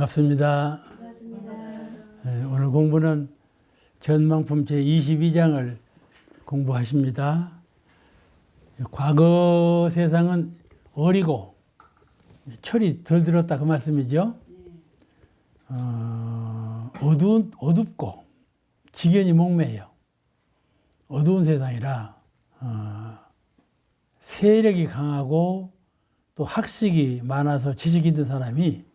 반갑습니다. 오늘 공부는 전망품 제22장을 공부하십니다. 과거 세상은 어리고 철이 덜 들었다 그 말씀이죠. 어둡고 지견이 목매요. 어두운 세상이라 세력이 강하고 또 학식이 많아서 지식이 있는 사람이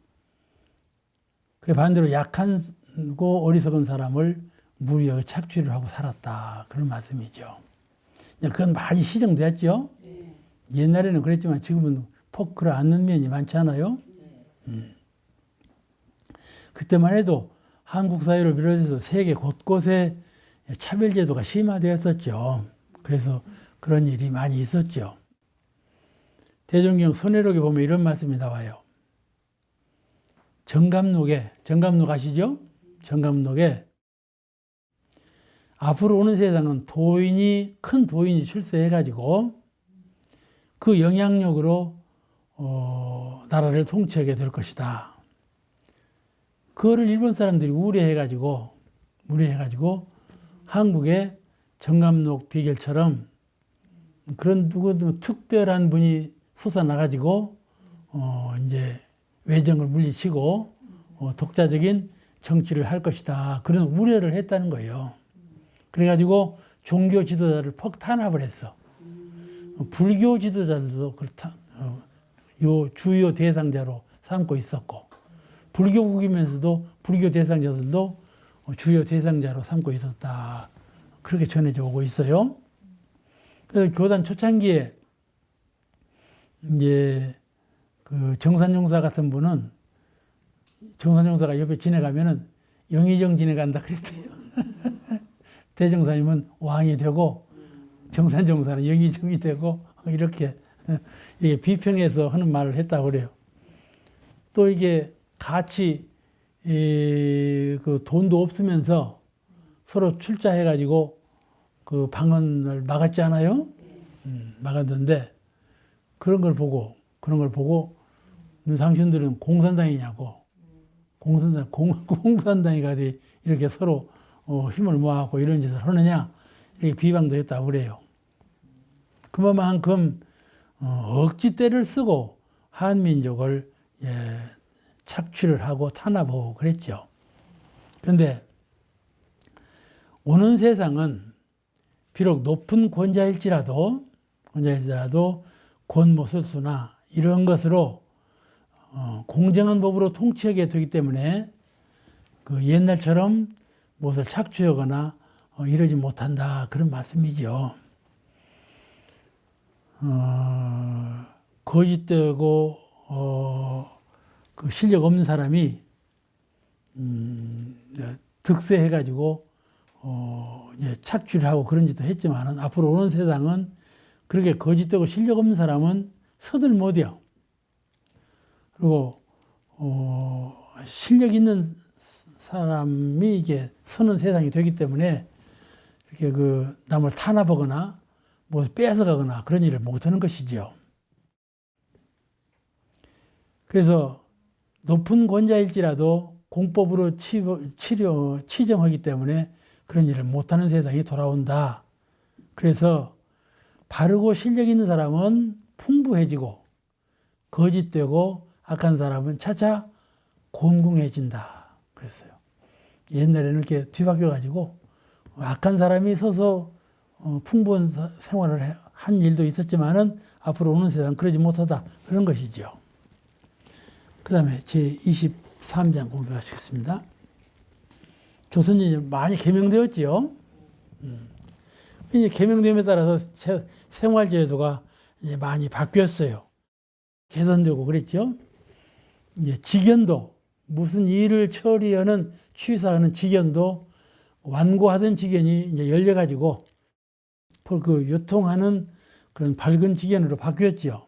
그 반대로 약하고 어리석은 사람을 무리하게 착취를 하고 살았다. 그런 말씀이죠. 그건 많이 시정됐죠. 네. 옛날에는 그랬지만 지금은 폭 그러 않는 면이 많지 않아요. 네. 그때만 해도 한국 사회를 비롯해서 세계 곳곳에 차별제도가 심화되었었죠. 그래서 그런 일이 많이 있었죠. 대종경 선해록에 보면 이런 말씀이 나와요. 정감록 아시죠? 정감록에 앞으로 오는 세상은 큰 도인이 출세해가지고 그 영향력으로 나라를 통치하게 될 것이다. 그거를 일본 사람들이 우려해가지고 한국의 정감록 비결처럼 그런 누구도 특별한 분이 솟아나가지고 이제 외정을 물리치고 독자적인 정치를 할 것이다. 그런 우려를 했다는 거예요. 그래가지고 종교 지도자를 퍽 탄압을 했어. 불교 지도자들도 그렇다. 요 주요 대상자로 삼고 있었고, 불교국이면서도 불교 대상자들도 주요 대상자로 삼고 있었다. 그렇게 전해져 오고 있어요. 그래서 교단 초창기에 이제 그 정산용사 같은 분은 정산용사가 옆에 지내가면은 영의정 지내간다 그랬대요. 대정사님은 왕이 되고 정산용사는 영의정이 되고 이렇게 비평해서 하는 말을 했다고 그래요. 또 이게 같이 그 돈도 없으면서 서로 출자해가지고 그 방언을 막았잖아요. 막았는데 그런 걸 보고 당신들은 공산당이냐고. 공산당이 가지 이렇게 서로 힘을 모아갖고 이런 짓을 하느냐 이렇게 비방도 했다고 그래요. 그만큼 억지때를 쓰고 한민족을 착취를 하고 탄압하고 그랬죠. 그런데 오는 세상은 비록 높은 권자일지라도 권모술수나 이런 것으로 공정한 법으로 통치하게 되기 때문에 그 옛날처럼 무엇을 착취하거나 이러지 못한다. 그런 말씀이죠. 거짓되고 그 실력 없는 사람이 득세해가지고 착취를 하고 그런 짓도 했지만 앞으로 오는 세상은 그렇게 거짓되고 실력 없는 사람은 서들 못해요. 그리고 실력 있는 사람이 이게 서는 세상이 되기 때문에 이렇게 그 남을 탄압하거나 뭐 뺏어가거나 그런 일을 못하는 것이죠. 그래서 높은 권자일지라도 공법으로 치정하기 때문에 그런 일을 못하는 세상이 돌아온다. 그래서 바르고 실력 있는 사람은 풍부해지고 거짓되고 악한 사람은 차차 곤궁해진다. 그랬어요. 옛날에는 이렇게 뒤바뀌어가지고 악한 사람이 서서 풍부한 생활을 한 일도 있었지만은 앞으로 오는 세상 그러지 못하다. 그런 것이죠. 그 다음에 제23장 공부하시겠습니다. 조선인이 많이 개명되었지요. 이제 개명됨에 따라서 생활제도가 이제 많이 바뀌었어요. 개선되고 그랬죠. 이제 직연도 무슨 일을 처리하는 취사하는 직연도 완고하던 직연이 이제 열려가지고 그 유통하는 그런 밝은 직연으로 바뀌었죠.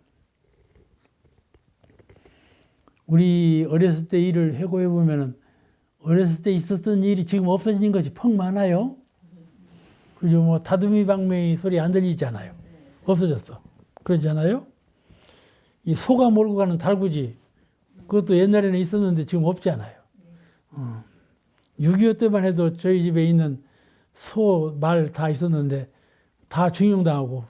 우리 어렸을 때 일을 해고해 보면은 어렸을 때 있었던 일이 지금 없어진 것이 퍽 많아요. 그죠? 뭐 다듬이 방맹이 소리 안 들리잖아요. 없어졌어. 그러잖아요. 이 소가 몰고 가는 달구지 그것도 옛날에는 있었는데 지금 없잖아요. 6.25 때만 해도 저희 집에 있는 소, 말 다 있었는데 다 중용당하고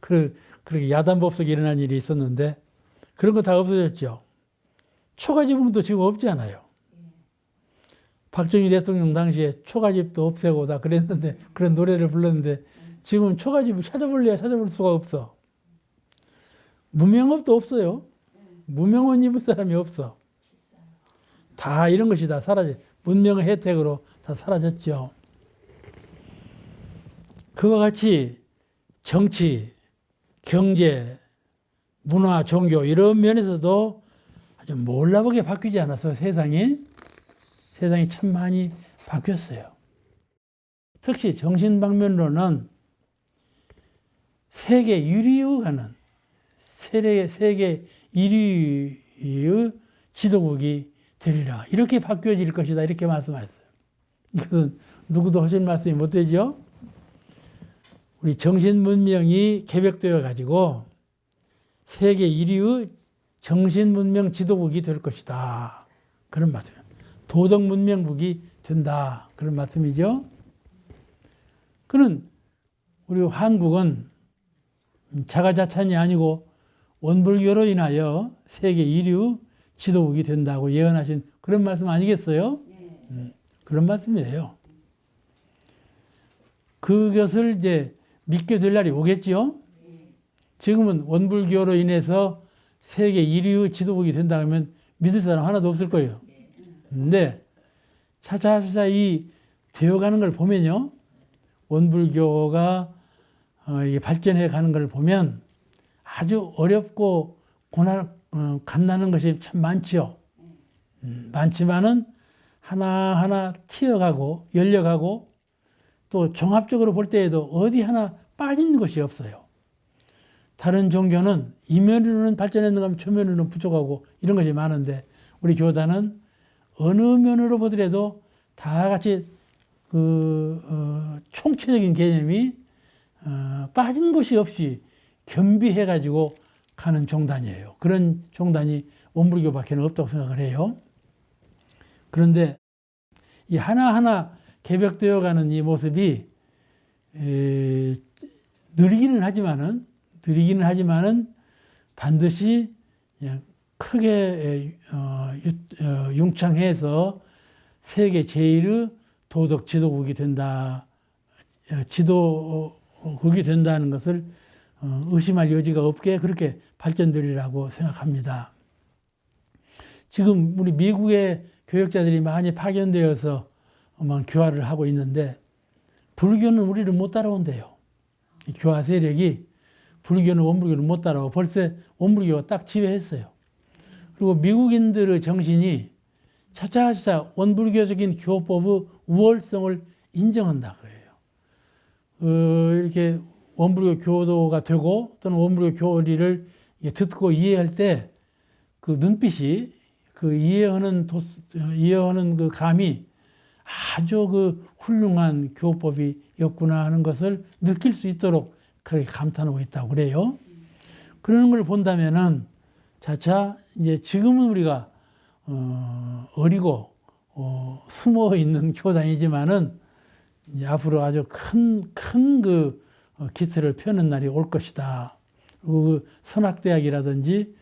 그렇게 야단법석이 일어난 일이 있었는데 그런 거 다 없어졌죠. 초가집도 지금 없지 않아요. 박정희 대통령 당시에 초가집도 없애고 다 그랬는데 그런 노래를 불렀는데 지금은 초가집을 찾아볼래야 찾아볼 수가 없어. 무명업도 없어요. 무명옷 입은 사람이 없어. 다 이런 것이 다 사라져. 문명의 혜택으로 다 사라졌죠. 그와 같이 정치, 경제, 문화, 종교 이런 면에서도 아주 몰라보게 바뀌지 않았어요. 세상이 참 많이 바뀌었어요. 특히 정신 방면으로는 세계 1위에 가는 세계 1위의 지도국이 되리라. 이렇게 바뀌어질 것이다. 이렇게 말씀하셨어요. 이것은 누구도 하실 말씀이 못 되죠. 우리 정신 문명이 개벽되어 가지고 세계 1위의 정신 문명 지도국이 될 것이다. 그런 말씀이에요. 도덕 문명국이 된다. 그런 말씀이죠. 그는 우리 한국은 자가자찬이 아니고 원불교로 인하여 세계 1위 지도국이 된다고 예언하신 그런 말씀 아니겠어요? 그런 말씀이에요. 그것을 이제 믿게 될 날이 오겠죠? 지금은 원불교로 인해서 세계 1위의 지도국이 된다 하면 믿을 사람 하나도 없을 거예요. 근데 차차차차 이 되어가는 걸 보면요. 원불교가 이게 발전해 가는 걸 보면 아주 어렵고 갓나는 것이 참 많지요. 많지만은 하나하나 튀어가고 열려가고 또 종합적으로 볼 때에도 어디 하나 빠진 것이 없어요. 다른 종교는 이면으로는 발전했는가 하면 저면으로는 부족하고 이런 것이 많은데 우리 교단은 어느 면으로 보더라도 다 같이 총체적인 개념이 빠진 것이 없이 겸비해가지고 가는 종단이에요. 그런 종단이 원불교밖에 없다고 생각을 해요. 그런데 이 하나하나 개벽되어 가는 이 모습이 느리기는 하지만은 반드시 크게 융창해서 세계 제1의 도덕 지도국이 된다, 지도국이 된다는 것을 의심할 여지가 없게 그렇게 발전되리라고 생각합니다. 지금 우리 미국의 교역자들이 많이 파견되어서 교화를 하고 있는데 불교는 우리를 못 따라온대요. 교화 세력이 불교는 원불교를 못 따라오고 벌써 원불교가 딱 지배했어요. 그리고 미국인들의 정신이 차차차차 원불교적인 교법의 우월성을 인정한다 그래요. 이렇게 원불교 교도가 되고 또는 원불교 교리를 듣고 이해할 때 그 눈빛이 그 이해하는 그 감이 아주 그 훌륭한 교법이었구나 하는 것을 느낄 수 있도록 그렇게 감탄하고 있다고 그래요. 그런 걸 본다면은 차차 이제 지금은 우리가 어리고 숨어 있는 교단이지만은 이제 앞으로 아주 큰 그 기틀을 펴는 날이 올 것이다. 그리고 그 선학대학이라든지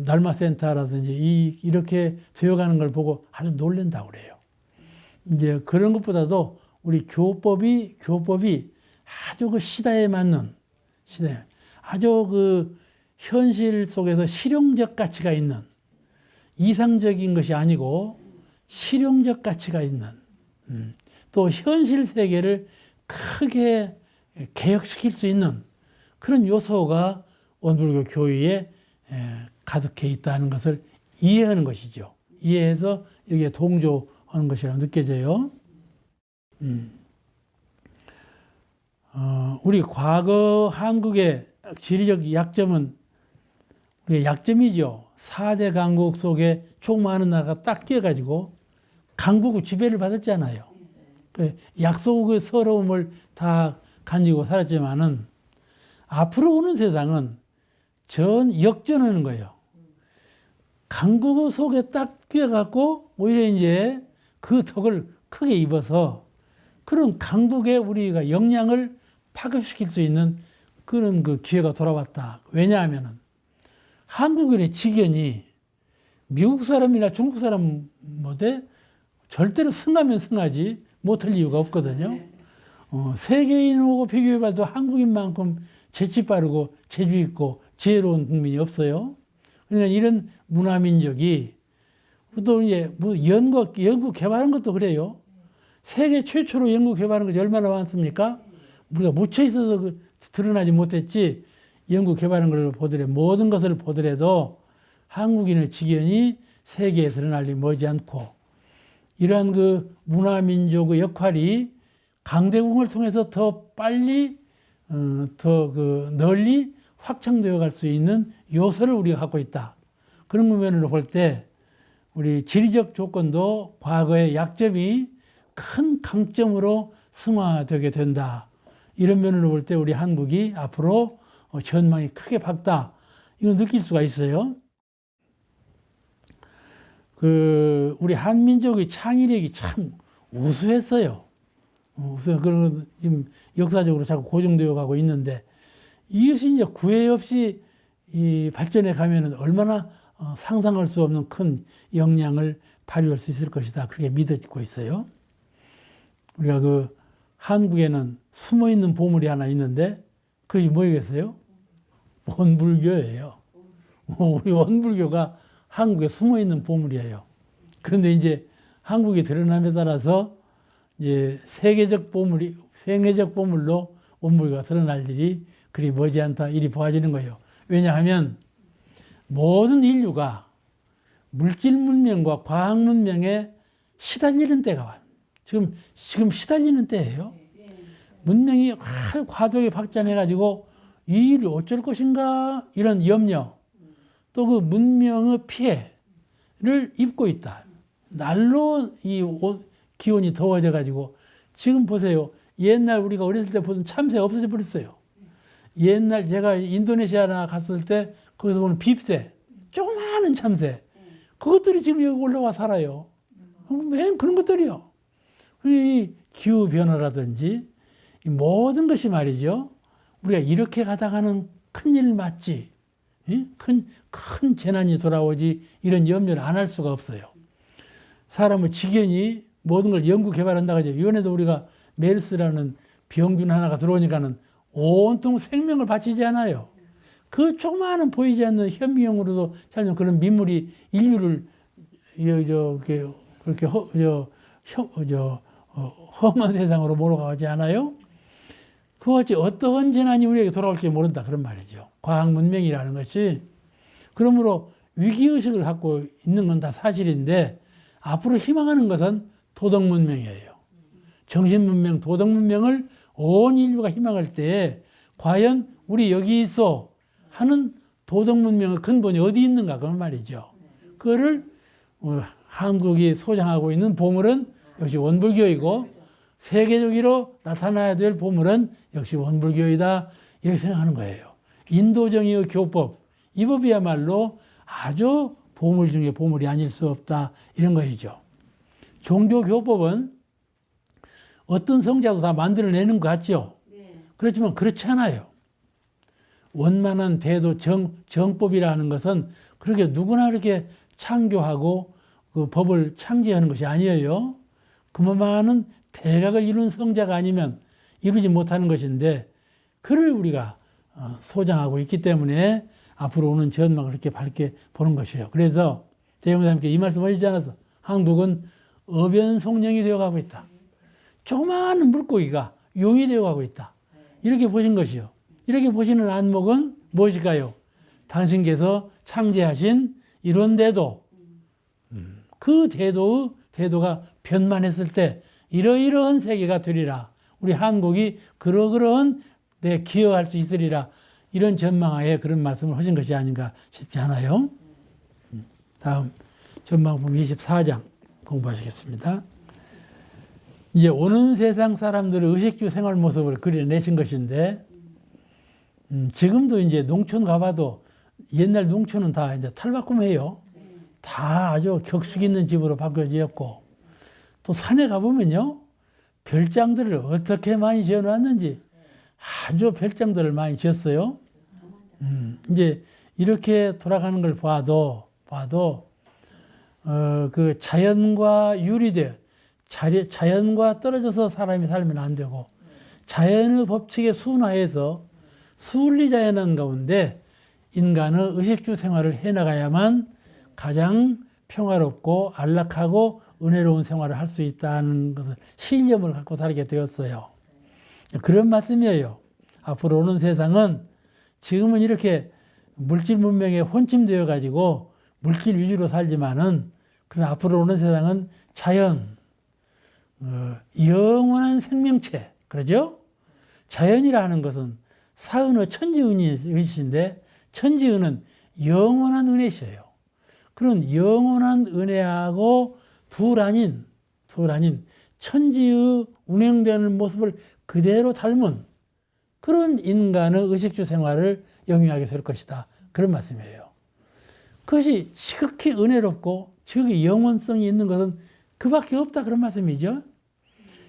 날마센터라든지 이렇게 되어가는 걸 보고 아주 놀란다고 그래요. 이제 그런 것보다도 우리 교법이 아주 그 시대에 맞는 아주 그 현실 속에서 실용적 가치가 있는 이상적인 것이 아니고 실용적 가치가 있는 또 현실 세계를 크게 개혁시킬 수 있는 그런 요소가 원불교 교의에 가득해 있다는 것을 이해하는 것이죠. 이해해서 여기에 동조하는 것이라고 느껴져요. 우리 과거 한국의 지리적 약점은 우리가 약점이죠. 4대 강국 속에 총 많은 나라가 딱 끼어가지고 강국의 지배를 받았잖아요. 약속의 서러움을 다 가지고 살았지만은 앞으로 오는 세상은 전 역전하는 거예요. 강국의 속에 딱 끼어갖고 오히려 이제 그 덕을 크게 입어서 그런 강국에 우리가 역량을 파급시킬 수 있는 그런 그 기회가 돌아왔다. 왜냐하면은 한국인의 직연이 미국 사람이나 중국 사람 못해 절대로 승하면 승하지 못할 이유가 없거든요. 세계인하고 비교해봐도 한국인만큼 재치 빠르고 재주 있고 지혜로운 국민이 없어요. 그러니까 이런 문화민족이 또 이제 뭐 연구 개발한 것도 그래요. 세계 최초로 연구 개발한 것이 얼마나 많습니까? 우리가 묻혀 있어서 드러나지 못했지 연구 개발한 걸 보더라도 모든 것을 보더라도 한국인의 직연이 세계에 드러날 리 머지않고 이러한 그 문화민족의 역할이 강대국을 통해서 더 빨리 더 그 널리 확장되어 갈 수 있는 요소를 우리가 갖고 있다. 그런 면으로 볼 때 우리 지리적 조건도 과거의 약점이 큰 강점으로 승화되게 된다. 이런 면으로 볼 때 우리 한국이 앞으로 전망이 크게 밝다. 이거 느낄 수가 있어요. 우리 한민족의 창의력이 참 우수했어요. 우선 그런 건 지금 역사적으로 자꾸 고정되어 가고 있는데 이것이 이제 구애 없이 발전해 가면은 얼마나 상상할 수 없는 큰 역량을 발휘할 수 있을 것이다. 그렇게 믿어지고 있어요. 우리가 그 한국에는 숨어 있는 보물이 하나 있는데 그것이 뭐겠어요? 원불교예요. 우리 원불교가 한국에 숨어 있는 보물이에요. 그런데 이제 한국이 드러남에 따라서 이제 세계적 보물로 원불교가 드러날 일이 그리 머지않다 일이 보아지는 거예요. 왜냐하면 모든 인류가 물질 문명과 과학 문명에 시달리는 때가 와요. 지금 시달리는 때예요. 문명이 과도하게 발전해가지고 이 일을 어쩔 것인가 이런 염려 또 그 문명의 피해를 입고 있다. 날로 이 기온이 더워져 가지고 지금 보세요. 옛날 우리가 어렸을 때 보던 참새 없어져 버렸어요. 옛날 제가 인도네시아나 갔을 때 거기서 보는 빕새 조그마한 참새 그것들이 지금 여기 올라와 살아요. 맨 그런 것들이요. 이 기후 변화라든지 이 모든 것이 말이죠. 우리가 이렇게 가다가는 큰일 맞지. 큰 재난이 돌아오지 이런 염려를 안 할 수가 없어요. 사람의 직연이 모든 걸 연구 개발한다고 하죠. 이번에도 우리가 메르스라는 병균 하나가 들어오니까는 온통 생명을 바치지 않아요. 그 조그마한 보이지 않는 현미경으로도 잘 그런 민물이 인류를 그렇게 험한 세상으로 몰아가지 않아요? 그와 같이 어떠한 재난이 우리에게 돌아올지 모른다 그런 말이죠. 과학 문명이라는 것이 그러므로 위기의식을 갖고 있는 건 다 사실인데 앞으로 희망하는 것은 도덕문명이에요. 정신문명, 도덕문명을 온 인류가 희망할 때 과연 우리 여기 있어 하는 도덕문명의 근본이 어디 있는가 그런 말이죠. 그거를 한국이 소장하고 있는 보물은 역시 원불교이고 세계적으로 나타나야 될 보물은 역시 원불교이다 이렇게 생각하는 거예요. 인도정의의 교법 이 법이야말로 아주 보물 중에 보물이 아닐 수 없다 이런 거이죠. 종교교법은 어떤 성자도 다 만들어내는 것 같죠. 그렇지만 그렇지 않아요. 원만한 대도 정법이라는 것은 그렇게 누구나 그렇게 창교하고 그 법을 창제하는 것이 아니에요. 그만한 대각을 이룬 성자가 아니면 이루지 못하는 것인데 그를 우리가 소장하고 있기 때문에 앞으로 오는 전망을 그렇게 밝게 보는 것이에요. 그래서 대형사님께 이 말씀 하시지 않아서 한국은 어변송령이 되어가고 있다. 조그마한 물고기가 용이 되어가고 있다. 이렇게 보신 것이요. 이렇게 보시는 안목은 무엇일까요? 당신께서 창제하신 이런 대도, 그 대도가 변만했을 때 이러이러한 세계가 되리라. 우리 한국이 그러그러한 데 기여할 수 있으리라. 이런 전망하에 그런 말씀을 하신 것이 아닌가 싶지 않아요? 다음 전망품 24장 공부하시겠습니다. 이제 오는 세상 사람들의 의식주 생활 모습을 그려내신 것인데 지금도 이제 농촌 가봐도 옛날 농촌은 다 이제 탈바꿈해요. 다 아주 격식 있는 집으로 바뀌어졌고, 또 산에 가보면요, 별장들을 어떻게 많이 지어놨는지 아주 별장들을 많이 지었어요. 이제 이렇게 돌아가는 걸 봐도 그 자연과 유리돼, 자연과 떨어져서 사람이 살면 안 되고, 자연의 법칙에 순화해서 순리자연한 가운데 인간의 의식주 생활을 해나가야만 가장 평화롭고 안락하고 은혜로운 생활을 할 수 있다는 것을 신념을 갖고 살게 되었어요. 그런 말씀이에요. 앞으로 오는 세상은 지금은 이렇게 물질 문명에 혼침되어 가지고 물질 위주로 살지만은, 그러나 앞으로 오는 세상은 자연, 영원한 생명체, 그러죠? 자연이라는 것은 사은의 천지은이신데, 천지은은 영원한 은혜시에요. 그런 영원한 은혜하고 둘 아닌 천지의 운행되는 모습을 그대로 닮은 그런 인간의 의식주 생활을 영위하게 될 것이다. 그런 말씀이에요. 그것이 지극히 은혜롭고 지극히 영원성이 있는 것은 그밖에 없다. 그런 말씀이죠.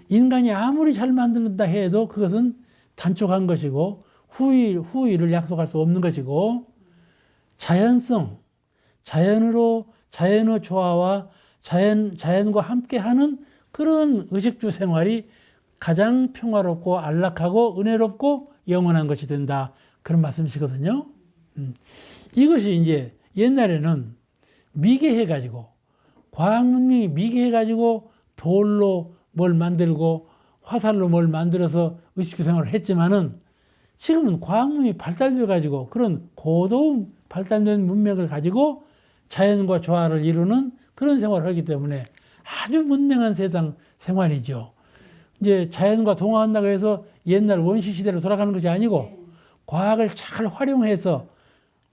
인간이 아무리 잘 만든다 해도 그것은 단촉한 것이고 후일을 약속할 수 없는 것이고, 자연성, 자연의 조화와 자연과 함께하는 그런 의식주 생활이 가장 평화롭고 안락하고 은혜롭고 영원한 것이 된다. 그런 말씀이시거든요. 이것이 이제 옛날에는 미개해가지고, 과학 문명이 미개해가지고 돌로 뭘 만들고 화살로 뭘 만들어서 의식주 생활을 했지만은, 지금은 과학 문명이 발달돼가지고 그런 고도운 발달된 문명을 가지고 자연과 조화를 이루는 그런 생활을 하기 때문에 아주 문명한 세상 생활이죠. 이제 자연과 동화한다고 해서 옛날 원시 시대로 돌아가는 것이 아니고, 과학을 잘 활용해서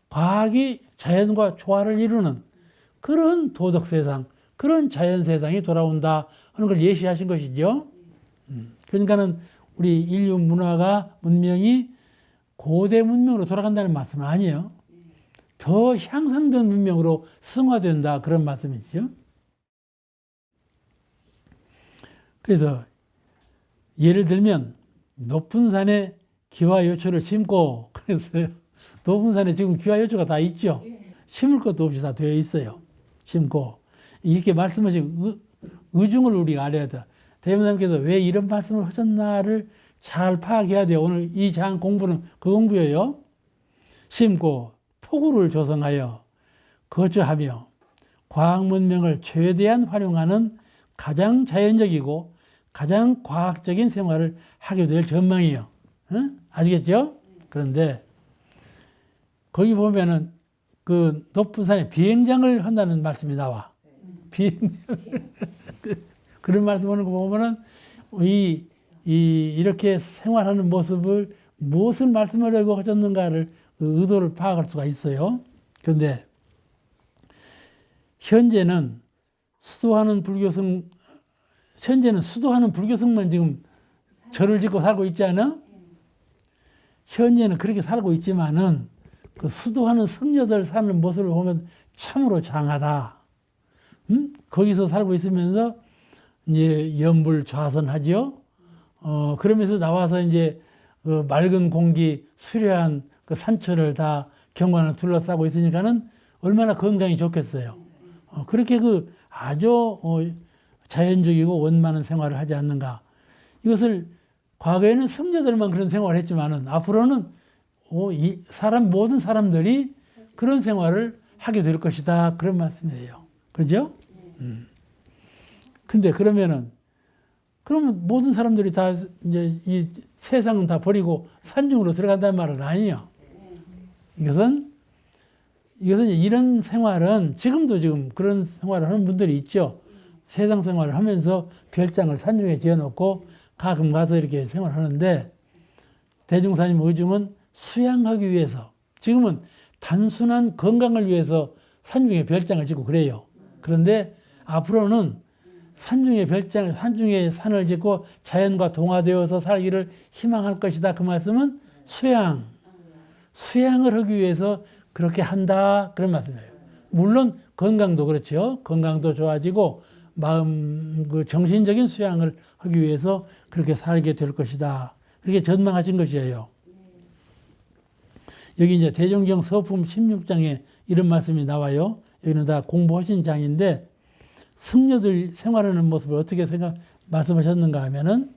과학이 자연과 조화를 이루는 그런 도덕 세상, 그런 자연 세상이 돌아온다 하는 걸 예시하신 것이죠. 그러니까는 우리 인류 문화가, 문명이 고대 문명으로 돌아간다는 말씀은 아니에요. 더 향상된 문명으로 승화된다, 그런 말씀이죠. 그래서 예를 들면 높은 산에 기와요초를 심고, 그래서 높은 산에 지금 기와요초가 다 있죠. 심을 것도 없이 다 되어 있어요. 심고. 이렇게 말씀하신 의중을 우리가 알아야 돼. 대명사님께서 왜 이런 말씀을 하셨나를 잘 파악해야 돼요. 오늘 이 장 공부는 그 공부예요. 심고 토구를 조성하여 거주하며 과학 문명을 최대한 활용하는 가장 자연적이고 가장 과학적인 생활을 하게 될 전망이에요. 응? 아시겠죠? 그런데 거기 보면은 그 높은 산에 비행장을 한다는 말씀이 나와. 비행장. 그런 말씀 하는 거 보면은 이렇게 생활하는 모습을 무엇을 말씀하려고 하셨는가를 그 의도를 파악할 수가 있어요. 그런데 현재는 수도하는 불교성만 지금 절을 짓고 살고 있지 않아? 현재는 그렇게 살고 있지만은 그 수도하는 성녀들 사는 모습을 보면 참으로 장하다. 거기서 살고 있으면서 이제 염불좌선하죠. 그러면서 나와서 이제 그 맑은 공기, 수려한 그 산처를 다 경관을 둘러싸고 있으니까는 얼마나 건강이 좋겠어요. 그렇게 그 아주 자연적이고 원만한 생활을 하지 않는가. 이것을 과거에는 성녀들만 그런 생활을 했지만은 앞으로는 모든 사람들이 그런 생활을 하게 될 것이다. 그런 말씀이에요. 그죠? 근데 그러면 모든 사람들이 다 이제 이 세상은 다 버리고 산중으로 들어간다는 말은 아니에요. 이것은 이런 생활은 지금 그런 생활을 하는 분들이 있죠. 세상 생활을 하면서 별장을 산중에 지어놓고 가끔 가서 이렇게 생활하는데, 대중사님 의중은 수양하기 위해서, 지금은 단순한 건강을 위해서 산중에 별장을 짓고 그래요. 그런데 앞으로는 산중에 산을 짓고 자연과 동화되어서 살기를 희망할 것이다. 그 말씀은 수양을 하기 위해서 그렇게 한다. 그런 말씀이에요. 물론 건강도 그렇죠. 건강도 좋아지고 마음 그 정신적인 수양을 하기 위해서 그렇게 살게 될 것이다. 그렇게 전망하신 것이에요. 여기 이제 대종경 서품 16장에 이런 말씀이 나와요. 여기는 다 공부하신 장인데 승려들 생활하는 모습을 어떻게 말씀하셨는가 하면은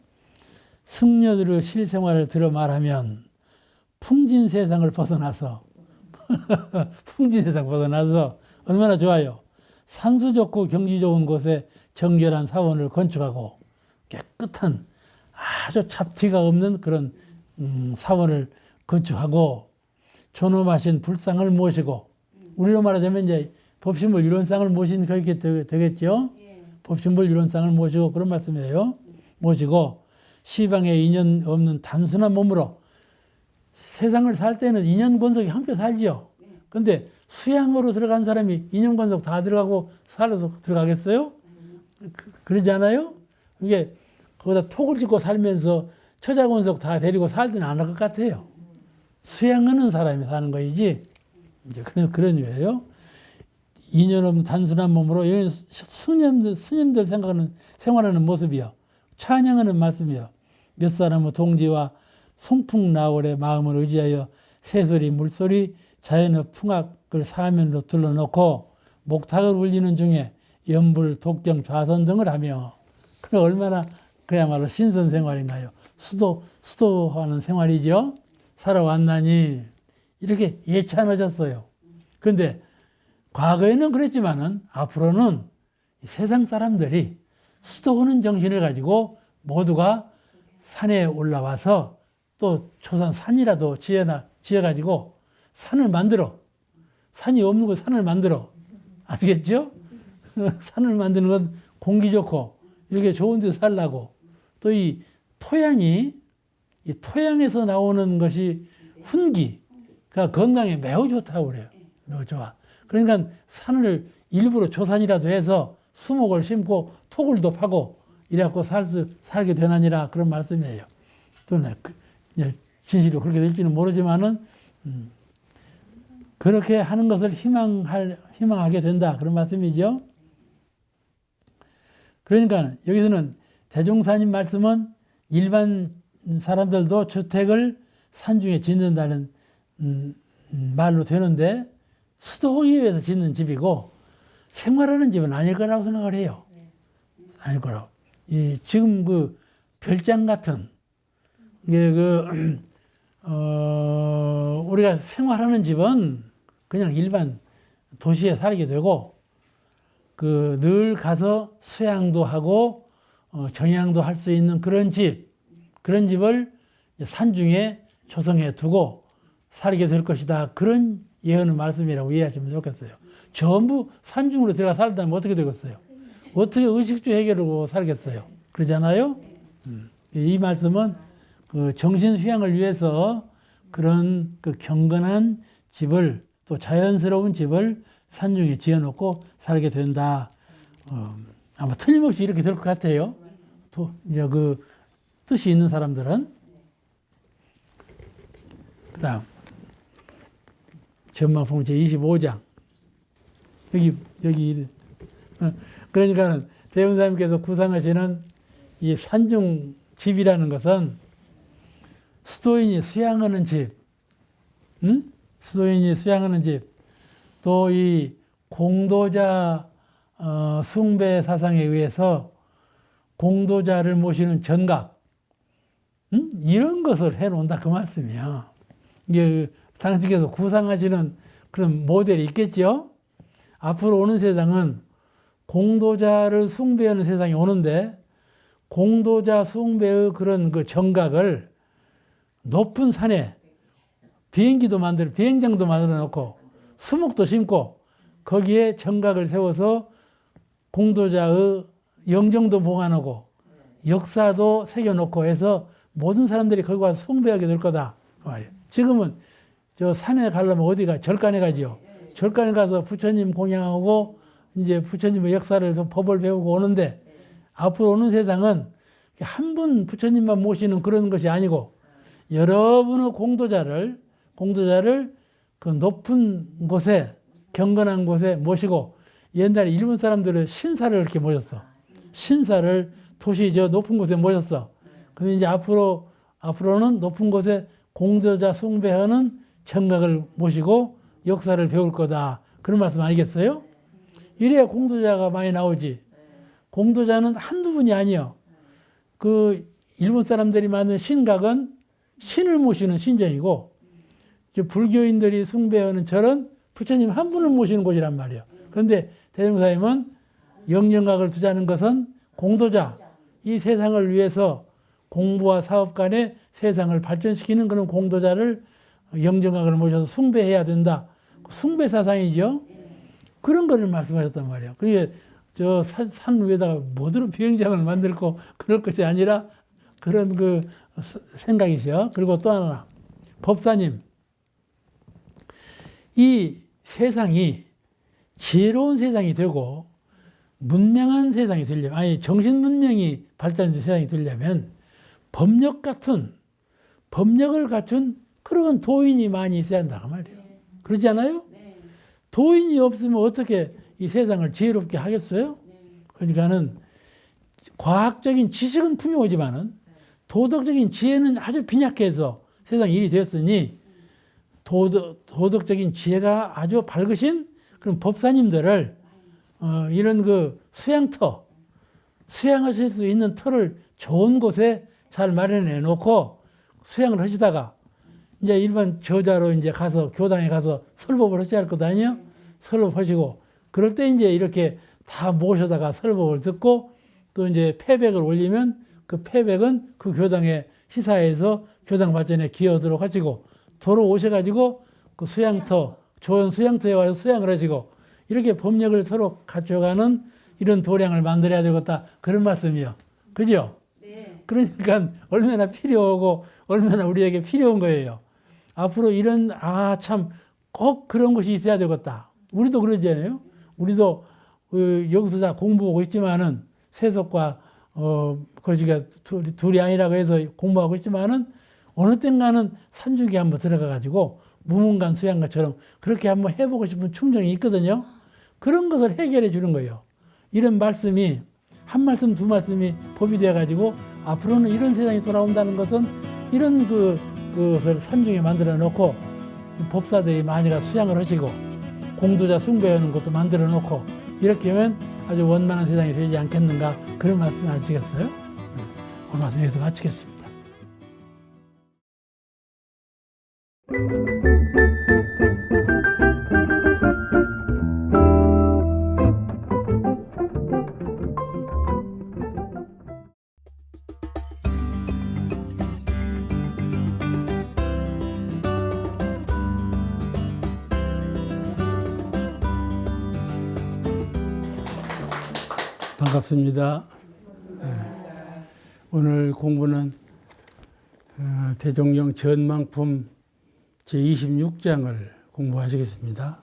승려들의 실생활을 들어 말하면 풍진 세상을 벗어나서 풍진 세상 벗어나서 얼마나 좋아요. 산수 좋고 경지 좋은 곳에 정결한 사원을 건축하고 깨끗한 아주 잡티가 없는 그런 사원을 건축하고 존엄하신 불상을 모시고 우리로 말하자면 이제 법신불 유론상을 모신 그렇게 되겠죠. 법신불 유론상을 모시고 그런 말씀이에요. 모시고 시방에 인연 없는 단순한 몸으로 세상을 살 때는 인연 권속이 함께 살죠. 근데 수양으로 들어간 사람이 인연 권속 다 들어가고 살아서 들어가겠어요? 그러지 않아요? 이게 거기다 톡을 짓고 살면서 처자 권속 다 데리고 살지는 않을 것 같아요. 수양하는 사람이 사는 거이지. 이제 그런 유예요. 인연 없는 단순한 몸으로 스님들 생활하는 모습이요. 찬양하는 말씀이요. 몇 사람의 동지와 송풍나월의 마음을 의지하여 새소리, 물소리, 자연의 풍악을 사면으로 둘러놓고 목탁을 울리는 중에 연불, 독경, 좌선 등을 하며 그럼 얼마나 그야말로 신선 생활인가요? 수도하는 생활이죠. 살아왔나니 이렇게 예찬하셨어요. 그런데 과거에는 그랬지만은 앞으로는 세상 사람들이 수도하는 정신을 가지고 모두가 산에 올라와서 또 초산 산이라도 지어가지고 산을 만들어. 산이 없는 곳 산을 만들어. 아시겠죠? 산을 만드는 건 공기 좋고 이렇게 좋은 데 살라고. 또 이 토양에서 나오는 것이 훈기가 건강에 매우 좋다고 그래요. 매우 좋아. 그러니까 산을 일부러 조산이라도 해서 수목을 심고 토굴도 파고 이래갖고 살게 되나니라 그런 말씀이에요. 또 진실로 그렇게 될지는 모르지만은 그렇게 하는 것을 희망하게 된다 그런 말씀이죠. 그러니까 여기서는 대종사님 말씀은 일반 사람들도 주택을 산중에 짓는다는 말로 되는데 수도하기 위해서 짓는 집이고 생활하는 집은 아닐 거라고 생각을 해요. 아닐 거라고. 지금 그 별장 같은 우리가 생활하는 집은 그냥 일반 도시에 살게 되고 늘 가서 수양도 하고 정향도 할 수 있는 그런 집을 산중에 조성해 두고 살게 될 것이다. 그런 예언의 말씀이라고 이해하시면 좋겠어요. 전부 산중으로 들어가 살다면 어떻게 되겠어요? 어떻게 의식주 해결하고 살겠어요? 그러잖아요? 이 말씀은 그 정신 수양을 위해서 그런 그 경건한 집을 또 자연스러운 집을 산중에 지어놓고 살게 된다. 아마 틀림없이 이렇게 될 것 같아요. 또 이제 그 뜻이 있는 사람들은. 그다음 전마품 제25장 여기 그러니까는 대원사님께서 구상하시는 이 산중 집이라는 것은 수도인이 수양하는 집, 수도인이 수양하는 집, 또 이 공도자 숭배 사상에 의해서 공도자를 모시는 전각, 이런 것을 해놓는다 그 말씀이야. 이게 당신께서 구상하시는 그런 모델이 있겠죠. 앞으로 오는 세상은 공도자를 숭배하는 세상이 오는데 공도자 숭배의 그런 그 정각을 높은 산에 비행장도 만들어 놓고 수목도 심고 거기에 정각을 세워서 공도자의 영정도 보관하고 역사도 새겨놓고 해서 모든 사람들이 거기 와서 숭배하게 될 거다 그 말이에요. 지금은 저 산에 가려면 어디가 절간에 가지요. 절간에 가서 부처님 공양하고 이제 부처님의 역사를 좀 법을 배우고 오는데 앞으로 오는 세상은 한 분 부처님만 모시는 그런 것이 아니고 여러분의 공도자를 그 높은 곳에 경건한 곳에 모시고, 옛날에 일본 사람들은 신사를 이렇게 모셨어. 신사를 도시 저 높은 곳에 모셨어. 근데 이제 앞으로는 높은 곳에 공도자 숭배하는 정각을 모시고 역사를 배울 거다. 그런 말씀 아니겠어요? 이래야 공도자가 많이 나오지. 공도자는 한두 분이 아니요. 그 일본 사람들이 만든 신각은 신을 모시는 신전이고, 불교인들이 숭배하는 절은 부처님 한 분을 모시는 곳이란 말이에요. 그런데 대종사님은 영정각을 두자는 것은 공도자, 이 세상을 위해서 공부와 사업 간에 세상을 발전시키는 그런 공도자를 영정각을 모셔서 숭배해야 된다. 숭배 사상이죠. 그런 거를 말씀하셨단 말이에요. 그게 저 산 위에다가 뭐대로 비행장을 만들고 그럴 것이 아니라 그런 그 생각이죠. 그리고 또 하나, 법사님. 이 세상이 지혜로운 세상이 되고 문명한 세상이 되려면, 아니 정신 문명이 발전된 세상이 되려면 법력을 갖춘 그런 도인이 많이 있어야 한다고 말이에요. 그렇지 않아요? 도인이 없으면 어떻게 이 세상을 지혜롭게 하겠어요? 그러니까는 과학적인 지식은 풍요하지만은 도덕적인 지혜는 아주 빈약해서 세상 일이 되었으니, 도덕적인 지혜가 아주 밝으신 그런 법사님들을 이런 그 수양하실 수 있는 터를 좋은 곳에 잘 마련해 놓고 수양을 하시다가 이제 일반 저자로 이제 가서 교당에 가서 설법을 하셔야 할 것 아니에요? 설법하시고, 그럴 때 이제 이렇게 다 모셔다가 설법을 듣고 또 이제 패백을 올리면 그 패백은 그 교당의 시사에서 교당 발전에 기여하도록 하시고, 돌아오셔가지고 그 수양터, 좋은 수양터에 와서 수양을 하시고, 이렇게 법력을 서로 갖춰가는 이런 도량을 만들어야 되겠다. 그런 말씀이요. 그죠? 네. 그러니까 얼마나 필요하고 얼마나 우리에게 필요한 거예요. 앞으로 이런, 참, 꼭 그런 것이 있어야 되겠다. 우리도 그러잖아요. 우리도 여기서 다 공부하고 있지만은, 세속과, 거지가 둘이 아니라고 해서 공부하고 있지만은, 어느 땐가는 산중에 한번 들어가가지고, 무문관 수양가처럼 그렇게 한번 해보고 싶은 충정이 있거든요. 그런 것을 해결해 주는 거예요. 이런 말씀이, 한 말씀, 두 말씀이 법이 되어가지고, 앞으로는 이런 세상이 돌아온다는 것은 이런 그것을 산중에 만들어 놓고, 법사들이 많이가 수양을 하시고, 공도자 숭배하는 것도 만들어 놓고, 이렇게 하면 아주 원만한 세상이 되지 않겠는가, 그런 말씀 하시겠어요? 오늘 말씀 여기서 마치겠습니다. 반갑습니다. 오늘 공부는 대종령 전망품 제26장을 공부하시겠습니다.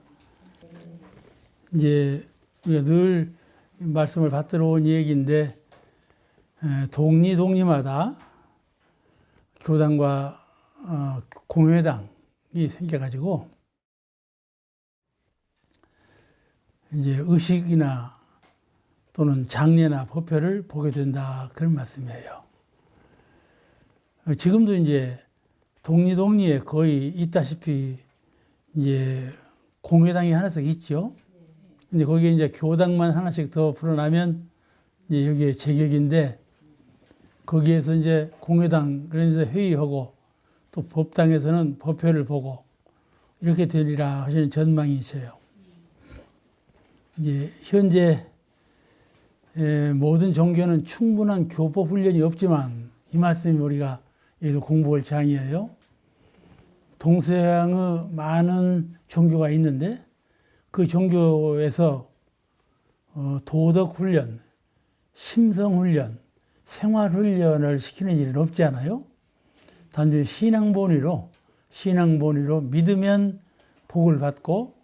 이제 우리가 늘 말씀을 받들어 온 얘기인데, 동리마다 교당과 공회당이 생겨가지고 이제 의식이나 또는 장례나 법회를 보게 된다, 그런 말씀이에요. 지금도 이제 동리에 거의 있다시피 이제 공회당이 하나씩 있죠. 근데 거기에 이제 교당만 하나씩 더 불어나면 이제 여기에 제격인데, 거기에서 이제 공회당, 그래서 회의하고 또 법당에서는 법회를 보고 이렇게 되리라 하시는 전망이 있어요. 이제 현재 모든 종교는 충분한 교법 훈련이 없지만, 이 말씀이 우리가 여기서 공부할 장이에요. 동서양의 많은 종교가 있는데 그 종교에서 도덕 훈련, 심성 훈련, 생활 훈련을 시키는 일은 없지 않아요? 단순히 신앙본위로 믿으면 복을 받고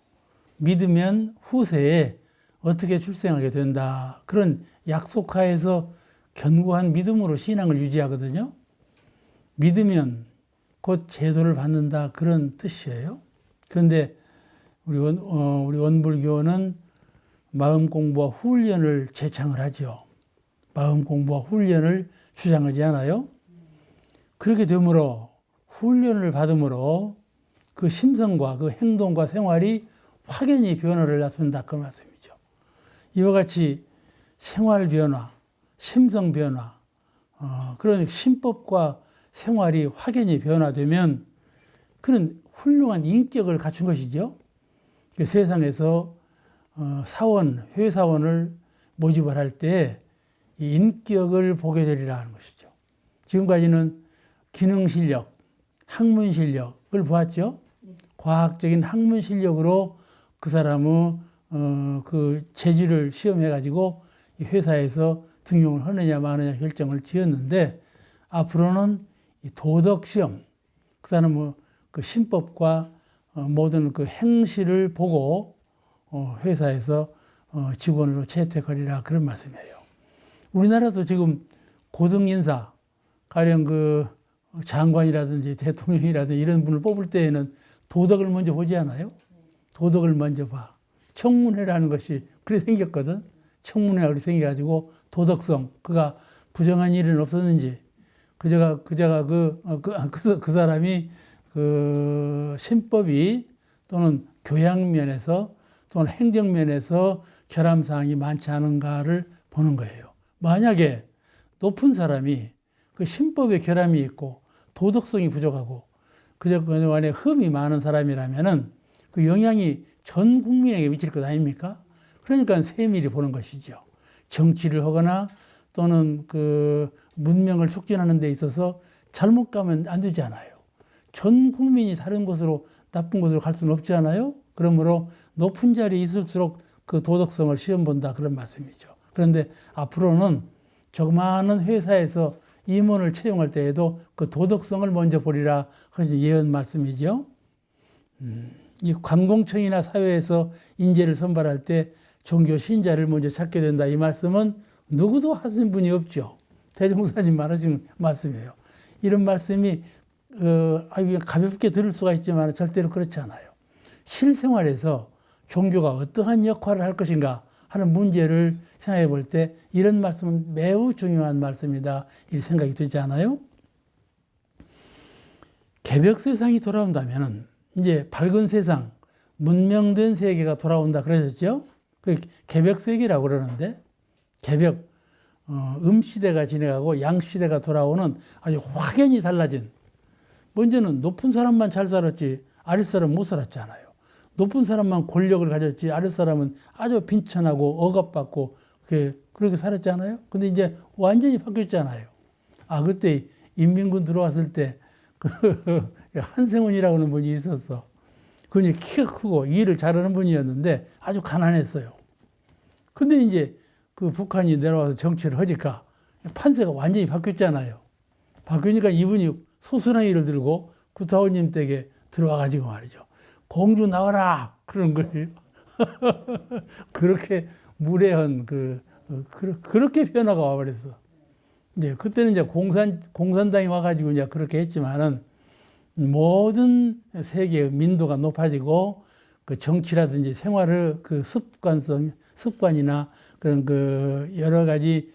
믿으면 후세에 어떻게 출생하게 된다, 그런 약속하에서 견고한 믿음으로 신앙을 유지하거든요. 믿으면 곧 제도를 받는다, 그런 뜻이에요. 그런데 우리 원불교는 마음 공부와 훈련을 제창을 하죠. 마음 공부와 훈련을 주장하지 않아요? 그렇게 되므로 훈련을 받음으로 그 심성과 그 행동과 생활이 확연히 변화를 낳습니다. 그 말씀이죠. 이와 같이 생활 변화, 심성 변화, 그런 심법과 생활이 확연히 변화되면 그런 훌륭한 인격을 갖춘 것이죠. 그 세상에서 사원, 회사원을 모집을 할 때 이 인격을 보게 되리라 하는 것이죠. 지금까지는 기능 실력, 학문 실력을 보았죠. 과학적인 학문 실력으로 그 사람의 그 재질을 시험해가지고 회사에서 등용을 하느냐 마느냐 결정을 지었는데 앞으로는 이 도덕 시험, 그 사람의 그 신법과 모든 그 행실을 보고 회사에서 직원으로 채택하리라 그런 말씀이에요. 우리나라도 지금 고등인사, 가령 그 장관이라든지 대통령이라든지 이런 분을 뽑을 때에는 도덕을 먼저 보지 않아요? 도덕을 먼저 봐. 청문회라는 것이 그래 생겼거든. 청문회가 그렇게 생겨가지고 도덕성, 그가 부정한 일은 없었는지, 그자가 그 사람이 그 신법이 또는 교양면에서 또는 행정면에서 결함사항이 많지 않은가를 보는 거예요. 만약에 높은 사람이 그 신법에 결함이 있고 도덕성이 부족하고 그저 그 안에 흠이 많은 사람이라면은 그 영향이 전 국민에게 미칠 것 아닙니까? 그러니까 세밀히 보는 것이죠. 정치를 하거나 또는 그 문명을 촉진하는 데 있어서 잘못 가면 안 되지 않아요. 전 국민이 다른 곳으로 나쁜 곳으로 갈 수는 없지 않아요? 그러므로 높은 자리에 있을수록 그 도덕성을 시험 본다 그런 말씀이죠. 그런데 앞으로는 조그마한 회사에서 임원을 채용할 때에도 그 도덕성을 먼저 보리라 하신 예언 말씀이죠. 이 관공청이나 사회에서 인재를 선발할 때 종교 신자를 먼저 찾게 된다. 이 말씀은 누구도 하신 분이 없죠. 대종사님만 하신 말씀이에요. 이런 말씀이 가볍게 들을 수가 있지만 절대로 그렇지 않아요. 실생활에서 종교가 어떠한 역할을 할 것인가 하는 문제를 생각해 볼 때 이런 말씀은 매우 중요한 말씀이다. 이 생각이 되지 않아요? 개벽 세상이 돌아온다면 이제 밝은 세상, 문명된 세계가 돌아온다 그러셨죠? 그 개벽 세계라고 그러는데 개벽, 음시대가 지나가고 양시대가 돌아오는 아주 확연히 달라진, 먼저는 높은 사람만 잘 살았지 아랫사람 못 살았잖아요. 높은 사람만 권력을 가졌지 아랫사람은 아주 빈천하고 억압받고 그렇게 살았잖아요. 근데 이제 완전히 바뀌었잖아요. 그때 인민군 들어왔을 때 한생훈이라고 하는 분이 있었어. 그분이 키가 크고 일을 잘하는 분이었는데 아주 가난했어요. 근데 이제 그 북한이 내려와서 정치를 하니까 판세가 완전히 바뀌었잖아요. 바뀌니까 이분이 소스나이를 들고 구타원님 댁에 들어와가지고 말이죠. 공주 나와라! 그런 거예요. 그렇게 무례한 그렇게 변화가 와버렸어. 이제 그때는 이제 공산당이 와가지고 이제 그렇게 했지만은 모든 세계의 민도가 높아지고 그 정치라든지 생활의 그 습관이나 그런 그 여러 가지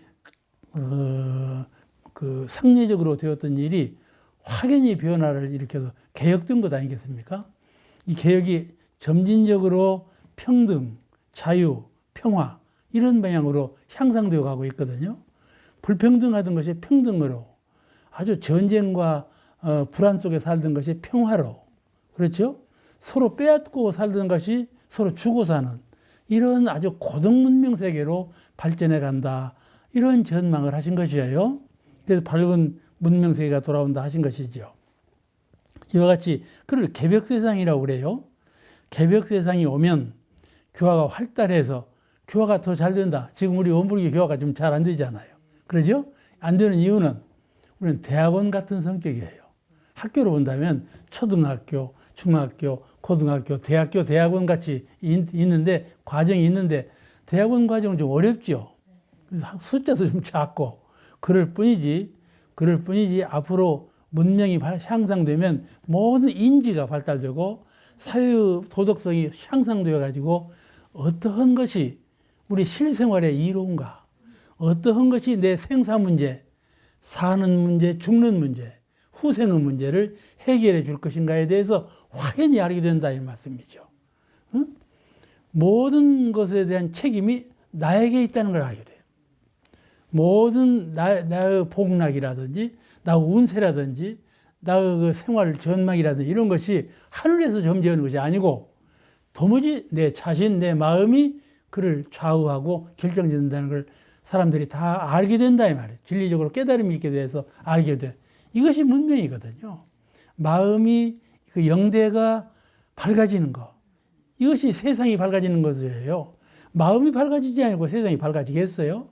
그 상례적으로 되었던 일이 확연히 변화를 일으켜서 개혁된 것 아니겠습니까? 이 개혁이 점진적으로 평등, 자유, 평화 이런 방향으로 향상되어 가고 있거든요. 불평등하던 것이 평등으로, 아주 전쟁과 불안 속에 살던 것이 평화로, 그렇죠? 서로 빼앗고 살던 것이 서로 주고 사는 이런 아주 고등문명 세계로 발전해 간다. 이런 전망을 하신 것이에요. 그래서 밝은 문명 세계가 돌아온다 하신 것이죠. 이와 같이 그걸 개벽 세상이라고 그래요. 개벽 세상이 오면 교화가 활달해서 교화가 더 잘 된다. 지금 우리 원불교 교화가 좀 잘 안 되잖아요. 그러죠? 안 되는 이유는 우리는 대학원 같은 성격이에요. 학교로 본다면 초등학교, 중학교, 고등학교, 대학교, 대학원 같이 있는데 과정이 있는데 대학원 과정은 좀 어렵죠. 숫자도 좀 작고 그럴 뿐이지 앞으로 문명이 향상되면 모든 인지가 발달되고 사회의 도덕성이 향상되어 가지고 어떠한 것이 우리 실생활에 이로운가, 어떠한 것이 내 생사 문제, 사는 문제, 죽는 문제, 후생의 문제를 해결해 줄 것인가에 대해서 확연히 알게 된다 이 말씀이죠. 응? 모든 것에 대한 책임이 나에게 있다는 걸 알게 돼요. 모든 나의 복락이라든지 나의 운세라든지 나의 그 생활 전망이라든지 이런 것이 하늘에서 점지하는 것이 아니고 도무지 내 자신, 내 마음이 그를 좌우하고 결정짓는다는 걸 사람들이 다 알게 된다 이 말이에요. 진리적으로 깨달음이 있게 돼서 알게 돼. 이것이 문명이거든요. 마음이 그 영대가 밝아지는 것. 이것이 세상이 밝아지는 것이에요. 마음이 밝아지지 않고 세상이 밝아지겠어요?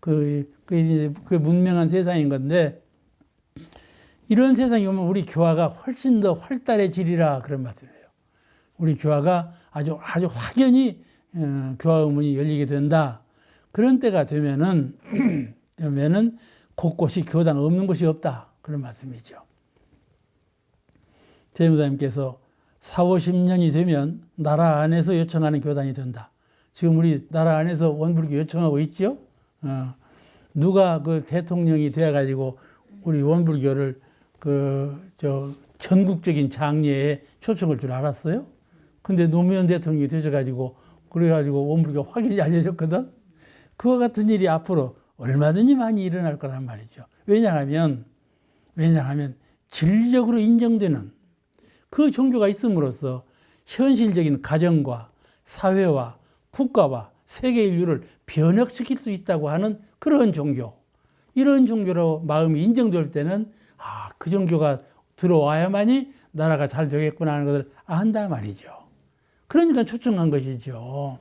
그 문명한 세상인 건데, 이런 세상이 오면 우리 교화가 훨씬 더 활달해지리라 그런 말씀이에요. 우리 교화가 아주 확연히 교화 의문이 열리게 된다. 그런 때가 되면은 곳곳이 교당 없는 곳이 없다. 그런 말씀이죠. 재무사님께서 40-50년이 되면 나라 안에서 요청하는 교단이 된다. 지금 우리 나라 안에서 원불교 요청하고 있죠. 누가 그 대통령이 되어가지고 우리 원불교를 전국적인 장례에 초청할 줄 알았어요? 근데 노무현 대통령이 되셔가지고 그래가지고 원불교 확연히 알려졌거든. 그와 같은 일이 앞으로 얼마든지 많이 일어날 거란 말이죠. 왜냐하면 진리적으로 인정되는 그 종교가 있음으로써 현실적인 가정과 사회와 국가와 세계 인류를 변혁시킬 수 있다고 하는 그런 종교. 이런 종교로 마음이 인정될 때는 그 종교가 들어와야만이 나라가 잘 되겠구나 하는 것을 안다 말이죠. 그러니까 초청한 것이죠.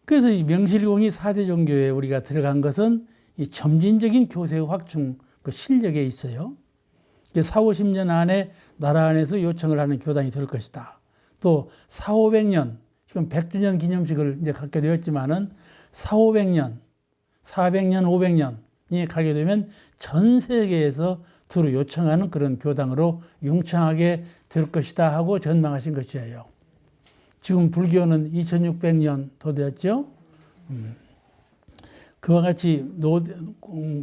그래서 이 명실공히 4대 종교에 우리가 들어간 것은 이 점진적인 교세의 확충 그 실력에 있어요. 40-50년 안에 나라 안에서 요청을 하는 교단이 될 것이다. 또 400-500년, 지금 100주년 기념식을 이제 갖게 되었지만은 400-500년, 400년, 500년이 가게 되면 전 세계에서 두루 요청하는 그런 교당으로 융창하게 될 것이다 하고 전망하신 것이에요. 지금 불교는 2600년 더 되었죠. 그와 같이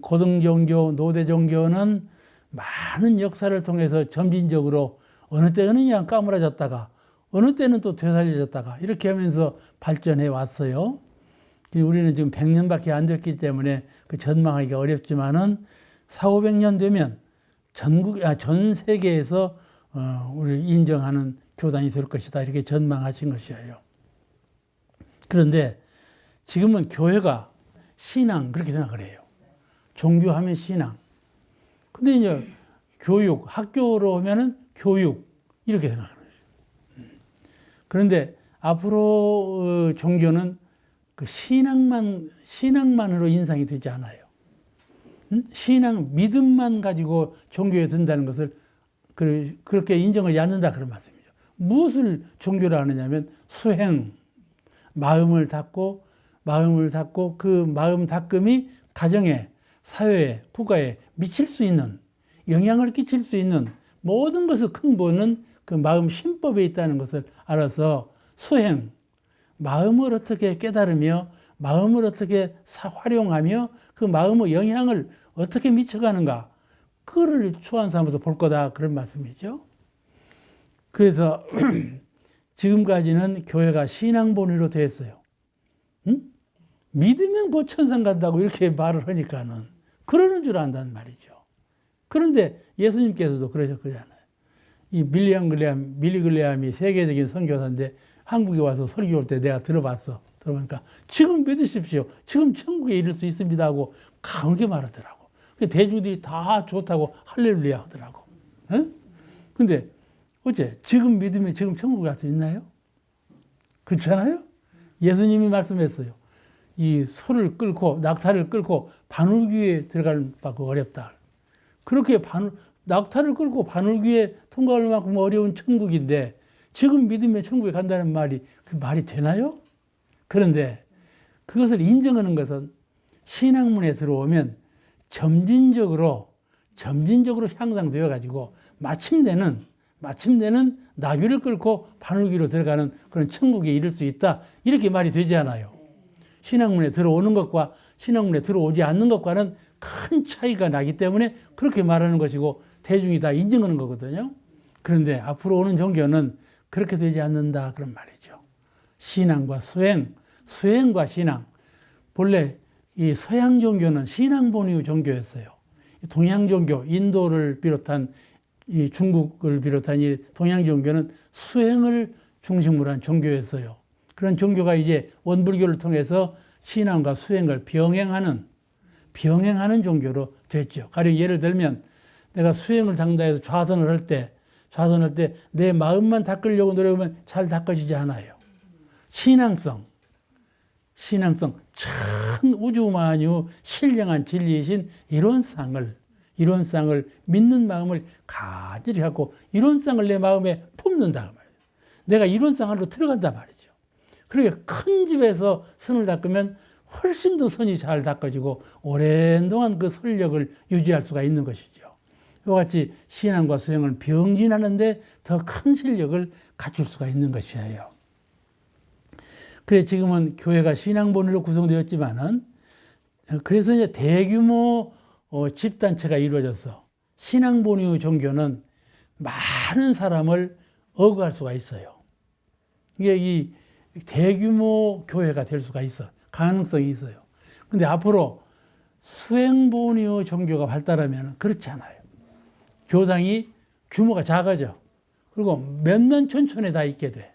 고등종교, 노대종교는 많은 역사를 통해서 점진적으로 어느 때는 그냥 까무라졌다가 어느 때는 또 되살려졌다가 이렇게 하면서 발전해 왔어요. 우리는 지금 100년밖에 안 됐기 때문에 그 전망하기가 어렵지만은 400-500년 되면 전 세계에서 우리를 인정하는 교단이 될 것이다 이렇게 전망하신 것이에요. 그런데 지금은 교회가 신앙 그렇게 생각을 해요. 종교하면 신앙. 근데 이제 교육, 학교로 오면은 교육 이렇게 생각하는 거죠. 그런데 앞으로 종교는 그 신앙만으로 인상이 되지 않아요. 신앙, 믿음만 가지고 종교에 든다는 것을 그렇게 인정하지 않는다 그런 말씀이죠. 무엇을 종교라 하느냐면 수행, 마음을 닫고 그 마음 닫음이 가정에, 사회에, 국가에 미칠 수 있는, 영향을 끼칠 수 있는 모든 것의 근본은 그 마음 신법에 있다는 것을 알아서 수행, 마음을 어떻게 깨달으며 마음을 어떻게 활용하며 그 마음의 영향을 어떻게 미쳐가는가, 그거를 초안 삼아서 볼 거다 그런 말씀이죠. 그래서 지금까지는 교회가 신앙본위로 됐어요. 믿으면 곧 천상 간다고 이렇게 말을 하니까는 그러는 줄 안다는 말이죠. 그런데 예수님께서도 그러셨잖아요. 이 밀리 글레암이 세계적인 선교사인데 한국에 와서 설교할 때 내가 들어봤어. 들어보니까 지금 믿으십시오. 지금 천국에 이를 수 있습니다 하고 강하게 말하더라고. 대중들이 다 좋다고 할렐루야 하더라고. 근데 어째 지금 믿으면 지금 천국에 갈 수 있나요? 그렇잖아요? 예수님이 말씀했어요. 이 소를 끌고 낙타를 끌고 바늘귀에 들어갈 만큼 어렵다. 그렇게 낙타를 끌고 바늘귀에 통과할 만큼 어려운 천국인데 지금 믿으면 천국에 간다는 말이 그 말이 되나요? 그런데 그것을 인정하는 것은 신학문에 들어오면 점진적으로 향상되어 가지고 마침내는 마침내는 나귀를 끌고 바늘귀로 들어가는 그런 천국에 이를 수 있다. 이렇게 말이 되지 않아요. 신앙문에 들어오는 것과 신앙문에 들어오지 않는 것과는 큰 차이가 나기 때문에 그렇게 말하는 것이고 대중이 다 인정하는 거거든요. 그런데 앞으로 오는 종교는 그렇게 되지 않는다 그런 말이죠. 신앙과 수행, 수행과 신앙. 본래 이 서양 종교는 신앙 본위 종교였어요. 동양 종교, 인도를 비롯한 이 중국을 비롯한 이 동양 종교는 수행을 중심으로 한 종교였어요. 그런 종교가 이제 원불교를 통해서 신앙과 수행을 병행하는 종교로 됐죠. 가령 예를 들면 내가 수행을 당다해서 좌선을 할 때 내 마음만 닦으려고 노력하면 잘 닦아지지 않아요. 신앙성 참 우주만유 신령한 진리이신 이론상을 믿는 마음을 가지리 갖고 이론상을 내 마음에 품는다 말이에요. 내가 이론상 안으로 들어간다 말이죠. 그렇게 큰 집에서 선을 닦으면 훨씬 더 선이 잘 닦아지고 오랜 동안 그 설력을 유지할 수가 있는 것이죠. 이와 같이 신앙과 수행을 병진하는데 더 큰 실력을 갖출 수가 있는 것이에요. 그래 지금은 교회가 신앙본으로 구성되었지만은 그래서 이제 대규모 집단체가 이루어져서 신앙본의 종교는 많은 사람을 어구할 수가 있어요. 이게 이 대규모 교회가 될 수가 있어. 가능성이 있어요. 근데 앞으로 수행본의 종교가 발달하면 그렇지 않아요. 교당이 규모가 작아져. 그리고 몇몇 촌촌에 다 있게 돼.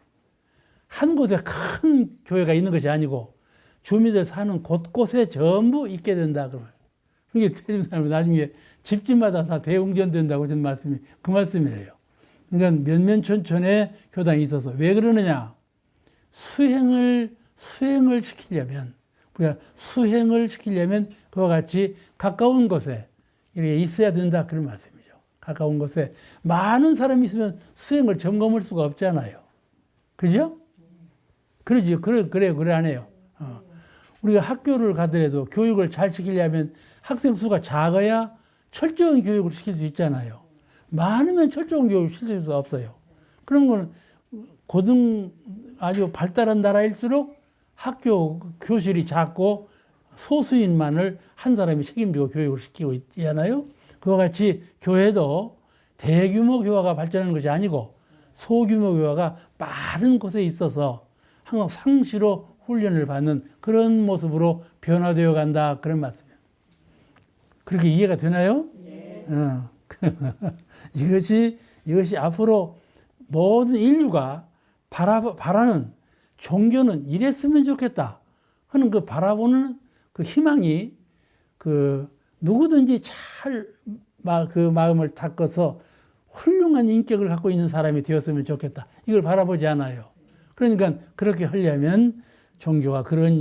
한 곳에 큰 교회가 있는 것이 아니고 주민들 사는 곳곳에 전부 있게 된다. 그러면 이게 나중에 집집마다 다 대웅전된다고 전 말씀이 그 말씀이에요. 그러니까 몇몇 촌촌에 교당이 있어서 왜 그러느냐? 수행을 시키려면 우리가 수행을 시키려면 그와 같이 가까운 곳에 이렇게 있어야 된다 그런 말씀이죠. 가까운 곳에 많은 사람이 있으면 수행을 점검할 수가 없잖아요. 그죠? 그러죠. 그래 안 해요. 우리가 학교를 가더라도 교육을 잘 시키려면 학생 수가 작아야 철저한 교육을 시킬 수 있잖아요. 많으면 철저한 교육을 시킬 수 없어요. 그런 거는 아주 발달한 나라일수록 학교 교실이 작고 소수인만을 한 사람이 책임지고 교육을 시키고 있잖아요. 그와 같이 교회도 대규모 교회가 발전하는 것이 아니고 소규모 교회가 많은 곳에 있어서 항상 상시로 훈련을 받는 그런 모습으로 변화되어 간다 그런 말씀이에요. 그렇게 이해가 되나요? 네. 이것이 앞으로 모든 인류가 바라는 종교는 이랬으면 좋겠다 하는 그 바라보는 그 희망이 누구든지 잘 그 마음을 닦아서 훌륭한 인격을 갖고 있는 사람이 되었으면 좋겠다. 이걸 바라보지 않아요. 그러니까 그렇게 하려면 종교가 그런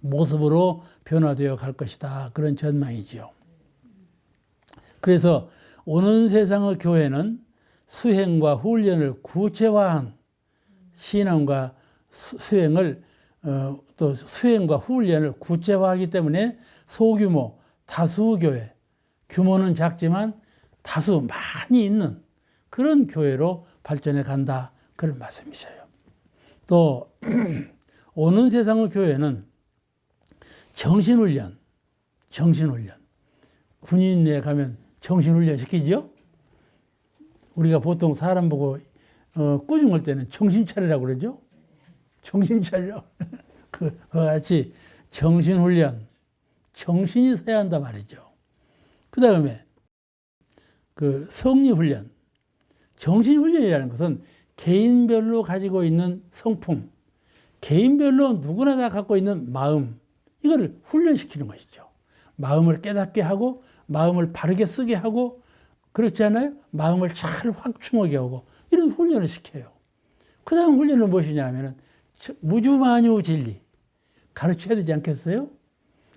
모습으로 변화되어 갈 것이다. 그런 전망이죠. 그래서 오는 세상의 교회는 수행과 훈련을 구체화한 신앙과 수행을 또 수행과 훈련을 구체화하기 때문에 소규모 다수교회, 규모는 작지만 다수 많이 있는 그런 교회로 발전해 간다 그런 말씀이셔요. 또 오는 세상의 교회는 정신훈련 군인에 가면 정신훈련 시키죠. 우리가 보통 사람 보고 꾸중할 때는 정신 차리라고 그러죠. 정신 차려. 그와 같이 정신훈련, 정신이 서야 한다 말이죠. 그 다음에 성리훈련, 정신훈련이라는 것은 개인별로 가지고 있는 성품, 개인별로 누구나 다 갖고 있는 마음, 이거를 훈련시키는 것이죠. 마음을 깨닫게 하고 마음을 바르게 쓰게 하고 그렇지 않아요? 마음을 잘 확충하게 하고 이런 훈련을 시켜요. 그 다음 훈련은 무엇이냐 하면은 무주만유 진리 가르쳐야 되지 않겠어요?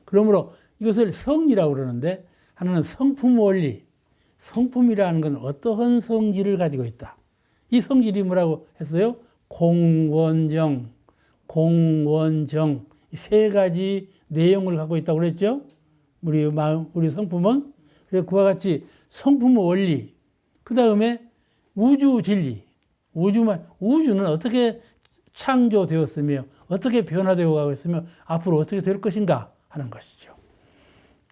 그러므로 이것을 성리라고 그러는데 하나는 성품 원리, 성품이라는 건 어떠한 성질을 가지고 있다. 이 성질이 뭐라고 했어요? 공원정 이 세 가지 내용을 갖고 있다고 그랬죠? 우리 성품은 그래서 그와 같이 성품의 원리, 그 다음에 우주 진리. 우주는 어떻게 창조되었으며 어떻게 변화되어 가고 있으며 앞으로 어떻게 될 것인가 하는 것이죠.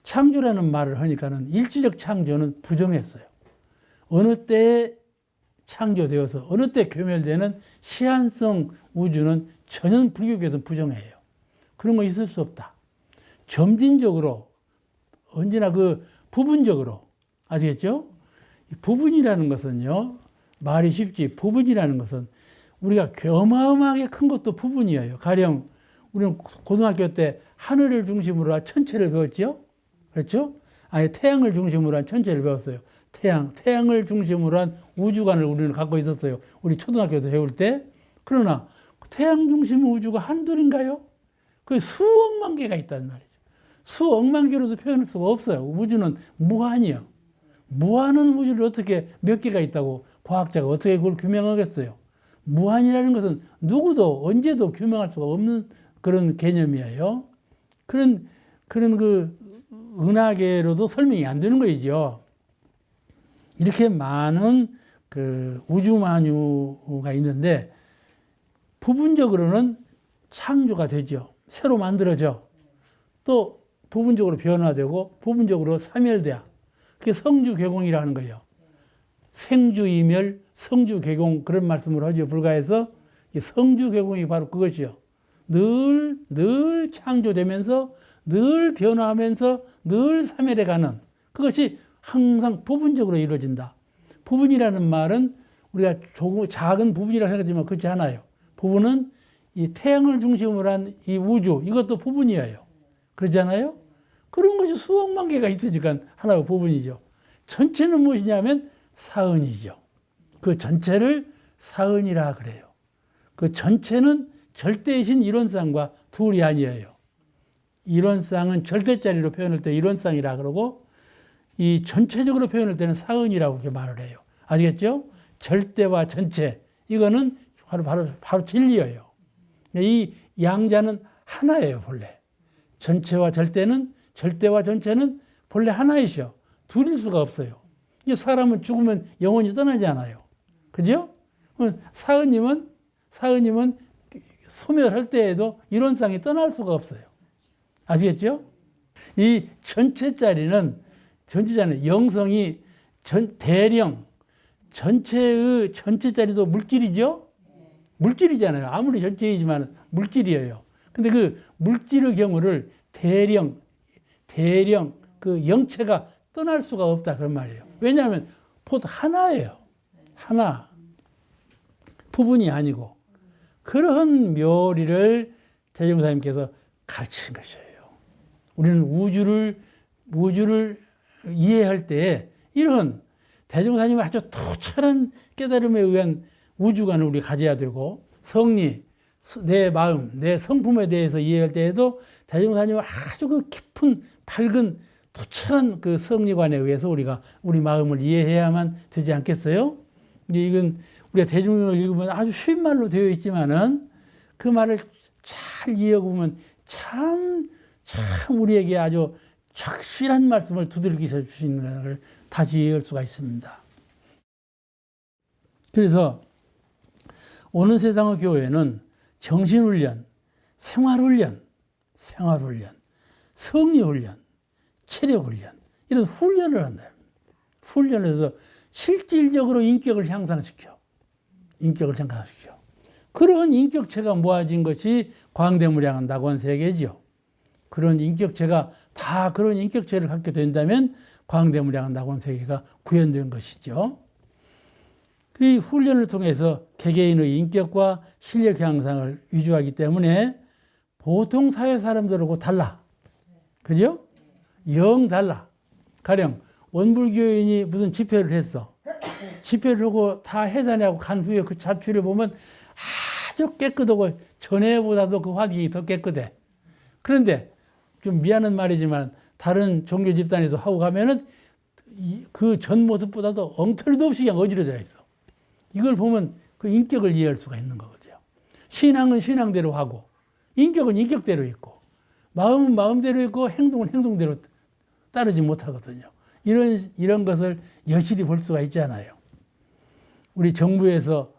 창조라는 말을 하니까는 일시적 창조는 부정했어요. 어느 때에 창조되어서 어느 때 괴멸되는 시한성 우주는 전혀 불교계에서 부정해요. 그런 거 있을 수 없다. 점진적으로 언제나 그 부분적으로 아시겠죠? 부분이라는 것은요, 말이 쉽지 부분이라는 것은 우리가 어마어마하게 큰 것도 부분이에요. 가령 우리는 고등학교 때 하늘을 중심으로 한 천체를 배웠죠? 그렇죠? 아니 태양을 중심으로 한 천체를 배웠어요. 태양을 중심으로 한 우주관을 우리는 갖고 있었어요. 우리 초등학교에서 배울 때. 그러나 태양 중심 우주가 한둘인가요? 그 수억만 개가 있단 말이죠. 수억만 개로도 표현할 수가 없어요. 우주는 무한이요. 무한한 우주를 어떻게 몇 개가 있다고 과학자가 어떻게 그걸 규명하겠어요? 무한이라는 것은 누구도 언제도 규명할 수가 없는 그런 개념이에요. 그런 그 은하계로도 설명이 안 되는 거이죠. 이렇게 많은 그 우주만유가 있는데 부분적으로는 창조가 되죠. 새로 만들어져. 또 부분적으로 변화되고 부분적으로 사멸돼야. 그게 성주개공이라는 거예요. 생주이멸, 성주개공 그런 말씀을 하죠. 불가에서 성주개공이 바로 그것이요. 늘 창조되면서 늘 변화하면서 늘 사멸해가는 그것이 항상 부분적으로 이루어진다. 부분이라는 말은 우리가 작은 부분이라고 생각하지만 그렇지 않아요. 부분은 이 태양을 중심으로 한 이 우주 이것도 부분이에요. 그렇잖아요? 그런 것이 수억만 개가 있으니까 하나의 부분이죠. 전체는 무엇이냐면 사은이죠. 그 전체를 사은이라 그래요. 그 전체는 절대이신 이론상과 둘이 아니에요. 이론상은 절대자리로 표현할 때 이론상이라 그러고 이 전체적으로 표현할 때는 사은이라고 이렇게 말을 해요. 아시겠죠? 절대와 전체 이거는 바로 진리예요. 이 양자는 하나예요, 본래. 전체와 절대와 전체는 본래 하나이셔. 둘일 수가 없어요. 사람은 죽으면 영원히 떠나지 않아요. 그죠? 사은님은 소멸할 때에도 이론상이 떠날 수가 없어요. 아시겠죠? 이 전체자리는 영성이 대령, 전체자리도 물질이죠? 물질이잖아요. 아무리 전체이지만 물질이에요. 근데 그 물질의 경우를 대령, 그 영체가 떠날 수가 없다. 그런 말이에요. 왜냐하면 포도 하나예요. 하나. 부분이 아니고. 그런 묘리를 대종사님께서 가르치신 것이에요. 우리는 우주를 이해할 때 이런 대종사님의 아주 투철한 깨달음에 의한 우주관을 우리 가져야 되고 성리, 내 마음, 내 성품에 대해서 이해할 때에도 대종사님의 아주 그 깊은 밝은 투철한 그 성리관에 의해서 우리가 우리 마음을 이해해야만 되지 않겠어요? 이건 우리가 대중을 읽으면 아주 쉬운 말로 되어 있지만은 그 말을 잘 이해하고 보면 참 우리에게 아주 적실한 말씀을 두들기셔 주시는 것을 다시 이해할 수가 있습니다. 그래서 오는 세상의 교회는 정신훈련, 생활훈련, 성리훈련, 체력훈련 이런 훈련을 한다. 훈련을 해서 실질적으로 인격을 향상시켜. 그런 인격체가 모아진 것이 광대무량한 낙원 세계죠. 그런 인격체가 다 그런 인격체를 갖게 된다면 광대무량한 낙원 세계가 구현된 것이죠. 그 훈련을 통해서 개개인의 인격과 실력 향상을 위주하기 때문에 보통 사회 사람들하고 달라. 그죠? 영 달라. 가령 원불교인이 무슨 집회를 했어. 집회를 하고 다 해산하고 간 후에 그 잡취를 보면 아주 깨끗하고 전에보다도 그 화기가 더 깨끗해. 그런데 좀 미안한 말이지만 다른 종교 집단에서 하고 가면은 그 전 모습보다도 엉터리도 없이 그냥 어지러져 있어. 이걸 보면 그 인격을 이해할 수가 있는 거거든요. 신앙은 신앙대로 하고, 인격은 인격대로 있고, 마음은 마음대로 있고, 행동은 행동대로 따르지 못하거든요. 이런 것을 여실히 볼 수가 있잖아요. 우리 정부에서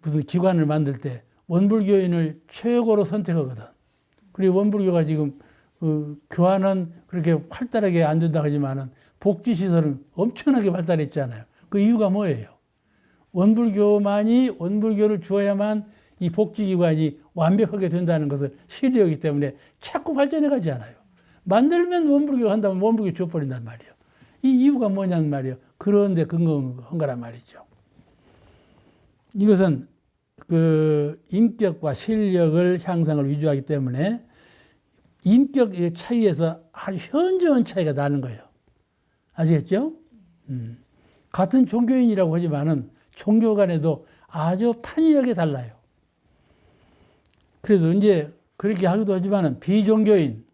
무슨 기관을 만들 때 원불교인을 최고로 선택하거든. 그리고 원불교가 지금 교환은 그렇게 활달하게 안 된다고 하지만은 복지시설은 엄청나게 발달했잖아요. 그 이유가 뭐예요? 원불교만이 원불교를 주어야만 이 복지기관이 완벽하게 된다는 것을 신뢰하기 때문에 자꾸 발전해 가지 않아요. 만들면 원불교 한다면 원불교 줘버린단 말이에요. 이 이유가 뭐냐는 말이에요. 그런데 근거한 거란 말이죠. 이것은 그 인격과 실력을 향상을 위주하기 때문에 인격의 차이에서 아주 현저한 차이가 나는 거예요. 아시겠죠? 같은 종교인이라고 하지만은 종교 간에도 아주 판이하게 달라요. 그래서 이제 그렇게 하기도 하지만은 비종교인,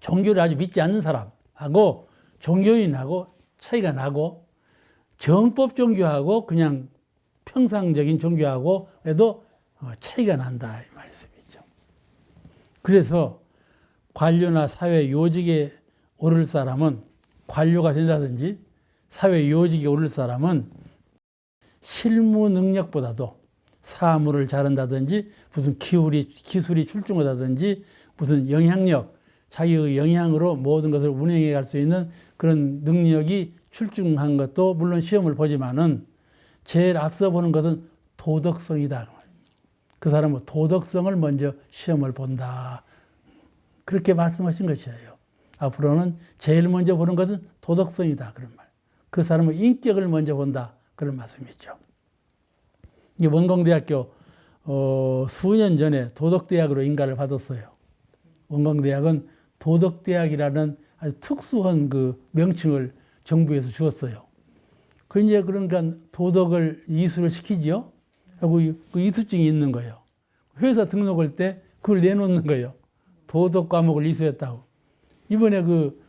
종교를 아주 믿지 않는 사람하고 종교인하고 차이가 나고 정법 종교하고 그냥 평상적인 종교하고 해도 차이가 난다 이 말씀이죠. 그래서 관료나 사회 요직에 오를 사람은 관료가 된다든지 사회 요직에 오를 사람은 실무 능력보다도 사무를 잘한다든지 무슨 기술이 출중하다든지 무슨 영향력, 자기의 영향으로 모든 것을 운영해 갈 수 있는 그런 능력이 출중한 것도 물론 시험을 보지만은 제일 앞서 보는 것은 도덕성이다. 그 사람은 도덕성을 먼저 시험을 본다. 그렇게 말씀하신 것이에요. 앞으로는 제일 먼저 보는 것은 도덕성이다. 그런 말. 그 사람은 인격을 먼저 본다. 그런 말씀이죠. 이게 원광대학교 수년 전에 도덕대학으로 인가를 받았어요. 원광대학은 도덕대학이라는 아주 특수한 그 명칭을 정부에서 주었어요. 그 이제 그러니까 도덕을 이수를 시키죠. 하고 그 이수증이 있는 거예요. 회사 등록할 때 그걸 내놓는 거예요. 도덕 과목을 이수했다고. 이번에 그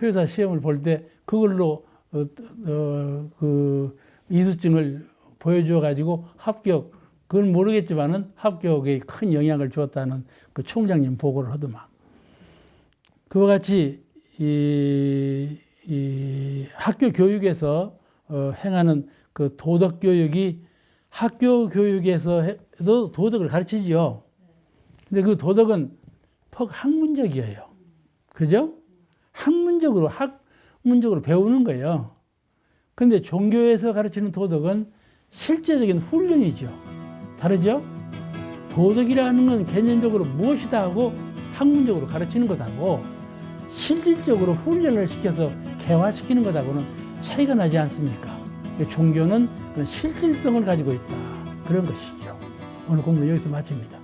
회사 시험을 볼 때 그걸로 그 이수증을 보여줘 가지고 합격. 그건 모르겠지만은 합격에 큰 영향을 주었다는 그 총장님 보고를 하더만. 그와 같이 이 학교 교육에서 행하는 그 도덕 교육이 학교 교육에서도 도덕을 가르치지요. 근데 그 도덕은 학문적이에요. 그죠? 학문적으로 배우는 거예요. 근데 종교에서 가르치는 도덕은 실제적인 훈련이죠. 다르죠? 도덕이라는 건 개념적으로 무엇이다 하고 학문적으로 가르치는 것하고 실질적으로 훈련을 시켜서 개화시키는 것하고는 차이가 나지 않습니까? 종교는 그런 실질성을 가지고 있다. 그런 것이죠. 오늘 공부는 여기서 마칩니다.